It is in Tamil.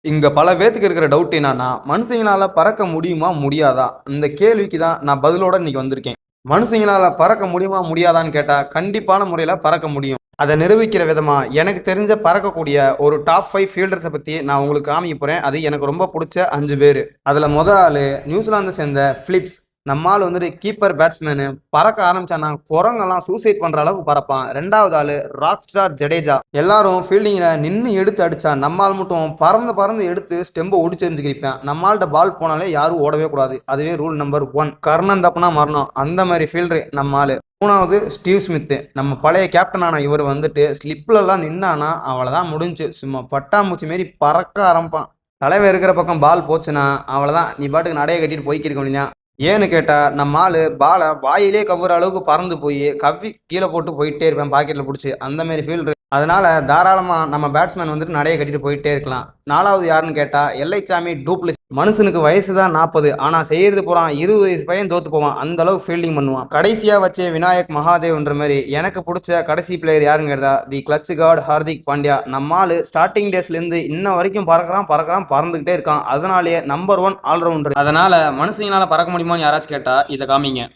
இங்க பல பேத்துக்கு இருக்கிற டவுட் என்னன்னா, மனுஷங்களால பறக்க முடியுமா? முடியாதா? இந்த கேள்விக்கு தான் நான் பதிலோட இன்னைக்கு வந்திருக்கேன். மனுஷங்களால பறக்க முடியுமா? முடியாதான்னு கேட்டா, கண்டிப்பான முறையில பறக்க முடியும். அத நிரூபிக்கிற விதமா, எனக்கு தெரிஞ்ச பறக்கக்கூடிய ஒரு டாப் 5 ஃபீல்டர்ஸ பத்தி நான் உங்களுக்கு காமிக்க போறேன். அது எனக்கு ரொம்ப புடிச்ச 5 பேரு. அதுல மொத ஆளு நியூசிலாந்த சேர்ந்த பிலிப்ஸ். நம்ம ஆள் வந்துட்டு கீப்பர் பேட்ஸ்மேனு. பறக்க ஆரம்பிச்சான்னா குரங்கெல்லாம் சூசைட் பண்ற அளவுக்கு பறப்பான். 2வது ஆளு ராக் ஸ்டார் ஜடேஜா. எல்லாரும் ஃபீல்டிங்ல நின்னு எடுத்து அடிச்சா, நம்ம ஆள் மட்டும் பறந்து பறந்து எடுத்து ஸ்டெம்ப ஒடிச்செறிஞ்சு கிழிப்பான். நம்ம ஆள்ட்ட பால் போனாலே யாரும் ஓடவே கூடாது. அதுவே ரூல் நம்பர் 1. கர்ணம் தப்புனா மரணம். அந்த மாதிரி ஃபீல்டர் நம்ம ஆளு. 3வது ஸ்டீவ் ஸ்மித். நம்ம பழைய கேப்டனான இவர் வந்துட்டு ஸ்லிப்லலாம் நின்னானா அவ்வளவுதான் முடிஞ்சு. சும்மா பட்டாம்பூச்சி மாரி பறக்க ஆரம்பிப்பான். தலைவர் இருக்கிற பக்கம் பால் போச்சுன்னா அவ்வளவுதான், நீ பாட்டுக்கு நடைய கட்டிட்டு போய்க்கிருக்க வேண்டியதான். ஏன்னு கேட்டா, நம்ம ஆளு பால வாயிலே கவ்வுற அளவுக்கு பறந்து போய் கவ்வி கீழே போட்டு போயிட்டே இருப்பேன் பாக்கெட்ல புடிச்சு. அந்த மாதிரி ஃபீல்டர். அதனால தாராளமா நம்ம பேட்ஸ்மேன் வந்துட்டு நடைய கட்டிட்டு போயிட்டே இருக்கலாம். 4வது யாருன்னு கேட்டா, எல்லைச்சாமி டூப்ளிஸ். மனுஷனுக்கு வயசு தான் 40, ஆனா செய்யறது பூரா 20 வயசு பையன் தோத்து போவான். அந்த அளவுக்கு ஃபீல்டிங் பண்ணுவான். கடைசியா வச்ச விநாயக் மகாதேவ்ன்ற மாதிரி எனக்கு பிடிச்ச கடைசி பிளேயர் யாருன்னு கேட்டா, தி கிளட்ச் கார்டு ஹார்திக் பாண்டியா. நம்ம ஆளு ஸ்டார்டிங் டேஸ்ல இருந்து இன்ன வரைக்கும் பறக்குறான் பறந்துகிட்டே இருக்கான். அதனாலேயே நம்பர் 1 ஆல்ரவுண்டர். அதனால மனுஷங்களால பறக்க முடியுமான்னு யாராச்சும் கேட்டா இதை காமிங்க.